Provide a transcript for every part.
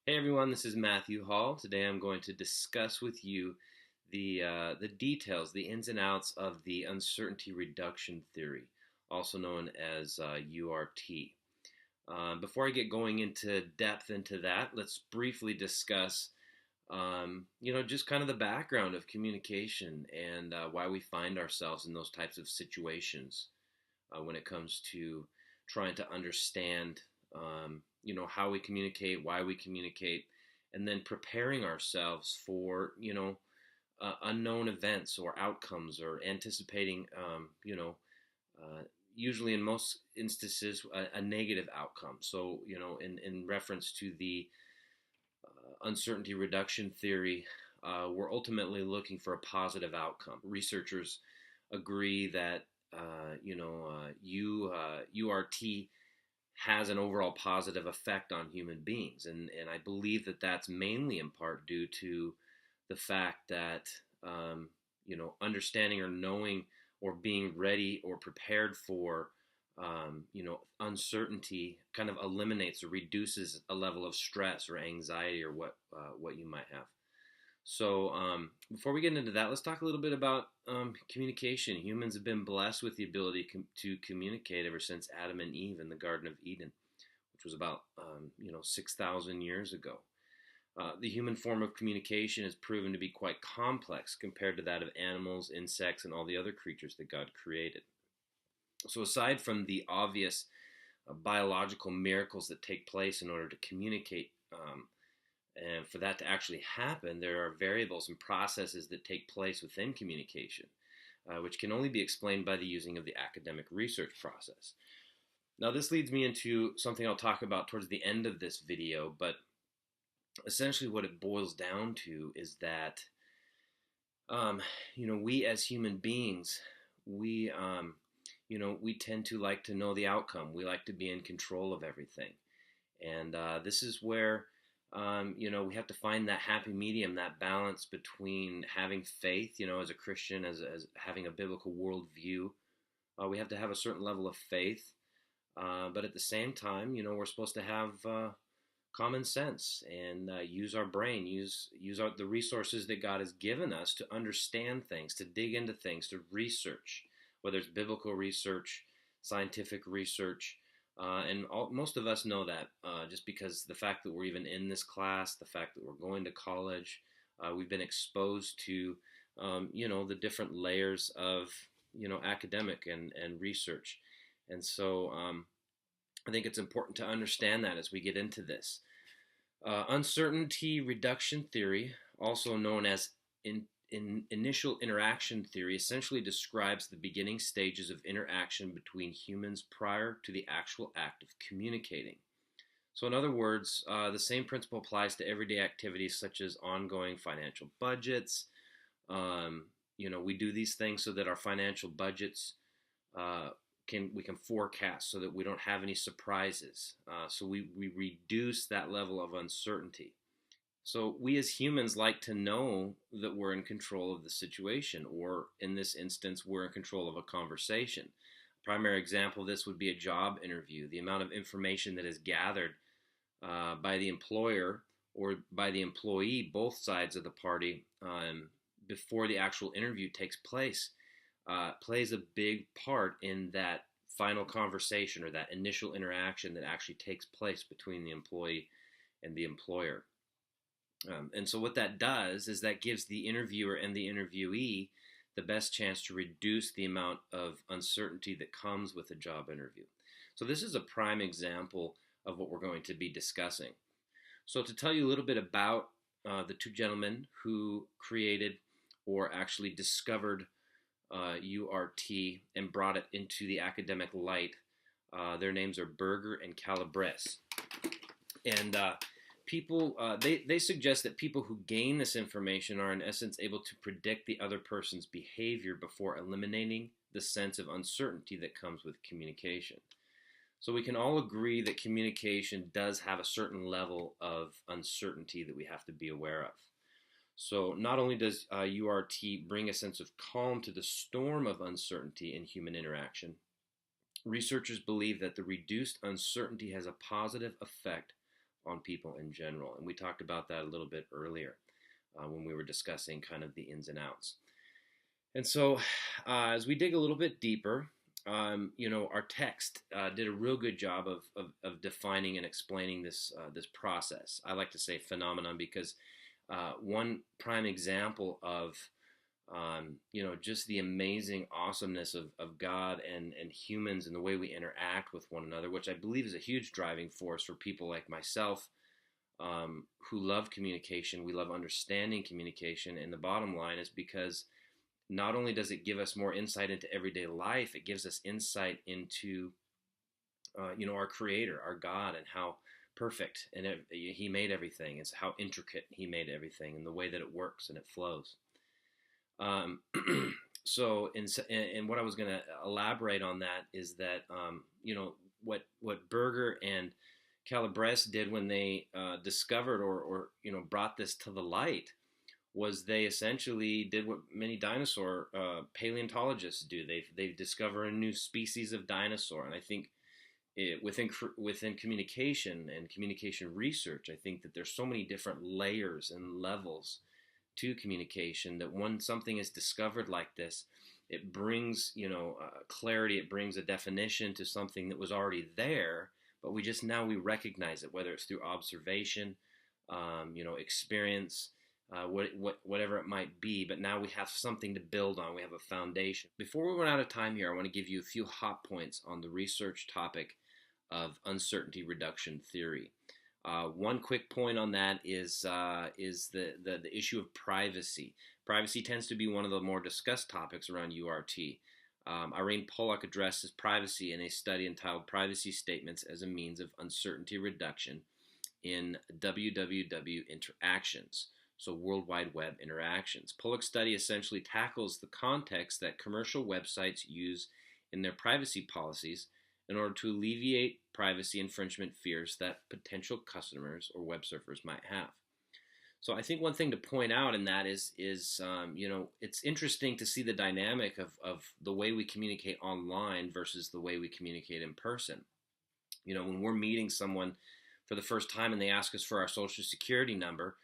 Hey everyone, this is Matthew Hall. Today I'm going to discuss with you the details, the ins and outs of the uncertainty reduction theory, also known as URT. Before I get going into depth into that, let's briefly discuss, just kind of the background of communication and why we find ourselves in those types of situations when it comes to trying to understand, how we communicate, why we communicate, and then preparing ourselves for, unknown events or outcomes or anticipating, uh, usually in most instances, a negative outcome. So, in reference to the uncertainty reduction theory, we're ultimately looking for a positive outcome. Researchers agree that URT has an overall positive effect on human beings, and I believe that that's mainly in part due to the fact that understanding or knowing or being ready or prepared for uncertainty kind of eliminates or reduces a level of stress or anxiety or what you might have. So, before we get into that, let's talk a little bit about communication. Humans have been blessed with the ability to communicate ever since Adam and Eve in the Garden of Eden, which was about 6,000 years ago. The human form of communication is proven to be quite complex compared to that of animals, insects, and all the other creatures that God created. So, aside from the obvious biological miracles that take place in order to communicate, and for that to actually happen, there are variables and processes that take place within communication, which can only be explained by the using of the academic research process. Now, this leads me into something I'll talk about towards the end of this video, but essentially what it boils down to is that, we as human beings, we tend to like to know the outcome. We like to be in control of everything. And this is where we have to find that happy medium, that balance between having faith, as a Christian, as having a biblical worldview. We have to have a certain level of faith, but at the same time, we're supposed to have common sense and use our brain, use the resources that God has given us to understand things, to dig into things, to research, whether it's biblical research, scientific research. Most of us know that just because the fact that we're even in this class, the fact that we're going to college, we've been exposed to, the different layers of, academic and research. And so I think it's important to understand that as we get into this. Uncertainty reduction theory, also known as initial interaction theory, essentially describes the beginning stages of interaction between humans prior to the actual act of communicating. So, in other words, the same principle applies to everyday activities such as ongoing financial budgets. We do these things so that our financial budgets we can forecast, so that we don't have any surprises. So we reduce that level of uncertainty. So we as humans like to know that we're in control of the situation, or in this instance, we're in control of a conversation. Primary example of this would be a job interview. The amount of information that is gathered by the employer or by the employee, both sides of the party, before the actual interview takes place, plays a big part in that final conversation or that initial interaction that actually takes place between the employee and the employer. And so what that does is that gives the interviewer and the interviewee the best chance to reduce the amount of uncertainty that comes with a job interview. So this is a prime example of what we're going to be discussing. So to tell you a little bit about the two gentlemen who created or actually discovered URT and brought it into the academic light, their names are Berger and Calabrese. And they suggest that people who gain this information are in essence able to predict the other person's behavior before eliminating the sense of uncertainty that comes with communication. So we can all agree that communication does have a certain level of uncertainty that we have to be aware of. So not only does URT bring a sense of calm to the storm of uncertainty in human interaction, researchers believe that the reduced uncertainty has a positive effect on people in general. And we talked about that a little bit earlier when we were discussing kind of the ins and outs. And so, as we dig a little bit deeper, our text did a real good job of defining and explaining this process. I like to say phenomenon because one prime example of just the amazing awesomeness of God and humans and the way we interact with one another, which I believe is a huge driving force for people like myself who love communication. We love understanding communication, and the bottom line is because not only does it give us more insight into everyday life, it gives us insight into our Creator, our God, and how perfect and He made everything. It's how intricate He made everything, and the way that it works and it flows. So, and what I was going to elaborate on that is that what Berger and Calabrese did when they discovered or brought this to the light was they essentially did what many dinosaur paleontologists do. They discover a new species of dinosaur, and I think within communication and communication research, I think that there's so many different layers and levels to communication that when something is discovered like this, it brings clarity. It brings a definition to something that was already there, but we recognize it, whether it's through observation, experience. Whatever it might be, but now we have something to build on. We have a foundation. Before we run out of time here, I want to give you a few hot points on the research topic of uncertainty reduction theory. One quick point on that is the issue of privacy. Privacy tends to be one of the more discussed topics around URT. Irene Pollock addresses privacy in a study entitled Privacy Statements as a Means of Uncertainty Reduction in WWW Interactions. So World Wide Web interactions. Pollock's study essentially tackles the context that commercial websites use in their privacy policies in order to alleviate privacy infringement fears that potential customers or web surfers might have. So I think one thing to point out in that is it's interesting to see the dynamic of the way we communicate online versus the way we communicate in person. When we're meeting someone for the first time and they ask us for our social security number,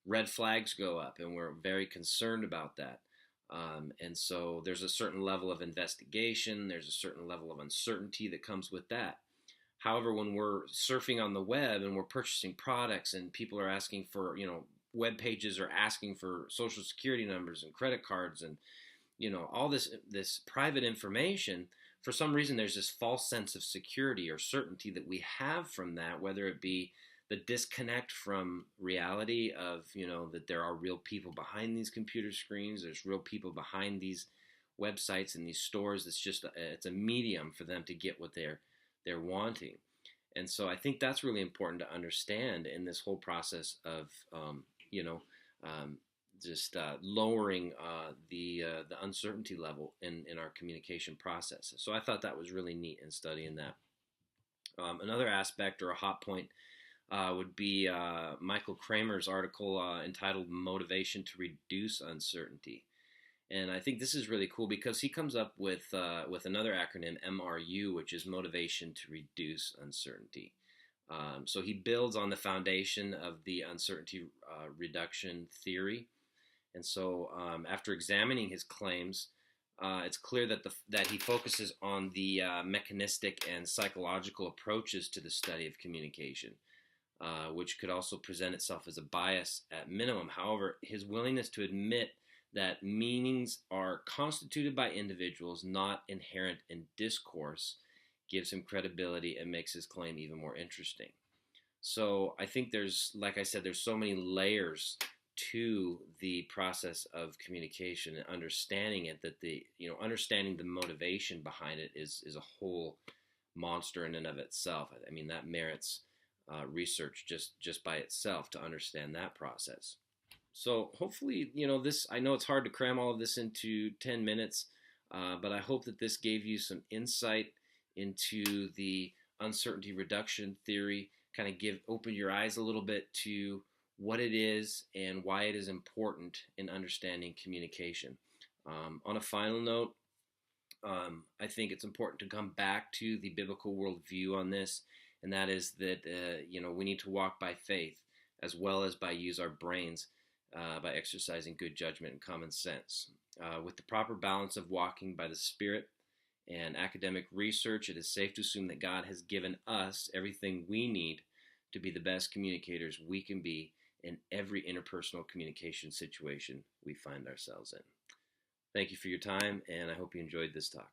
red flags go up, and we're very concerned about that. And so there's a certain level of investigation, there's a certain level of uncertainty that comes with that. However, when we're surfing on the web and we're purchasing products and people are asking for, web pages are asking for social security numbers and credit cards and, all this private information, for some reason there's this false sense of security or certainty that we have from that, whether it be the disconnect from reality of, that there are real people behind these computer screens, there's real people behind these websites and these stores. It's a medium for them to get what they're wanting. And so I think that's really important to understand in this whole process of, lowering the uncertainty level in our communication process. So I thought that was really neat in studying that. Another aspect or a hot point would be Michael Kramer's article entitled Motivation to Reduce Uncertainty. And I think this is really cool because he comes up with another acronym, MRU, which is Motivation to Reduce Uncertainty. So he builds on the foundation of the uncertainty reduction theory. And so after examining his claims, it's clear that he focuses on the mechanistic and psychological approaches to the study of communication. Which could also present itself as a bias at minimum. However, his willingness to admit that meanings are constituted by individuals, not inherent in discourse, gives him credibility and makes his claim even more interesting. So I think like I said, there's so many layers to the process of communication and understanding it that understanding the motivation behind it is a whole monster in and of itself. I mean, that merits research just by itself to understand that process. So hopefully, I know it's hard to cram all of this into 10 minutes, but I hope that this gave you some insight into the uncertainty reduction theory, kind of open your eyes a little bit to what it is and why it is important in understanding communication. On a final note, I think it's important to come back to the biblical worldview on this, and that is that we need to walk by faith as well as by use our brains by exercising good judgment and common sense. With the proper balance of walking by the Spirit and academic research, it is safe to assume that God has given us everything we need to be the best communicators we can be in every interpersonal communication situation we find ourselves in. Thank you for your time, and I hope you enjoyed this talk.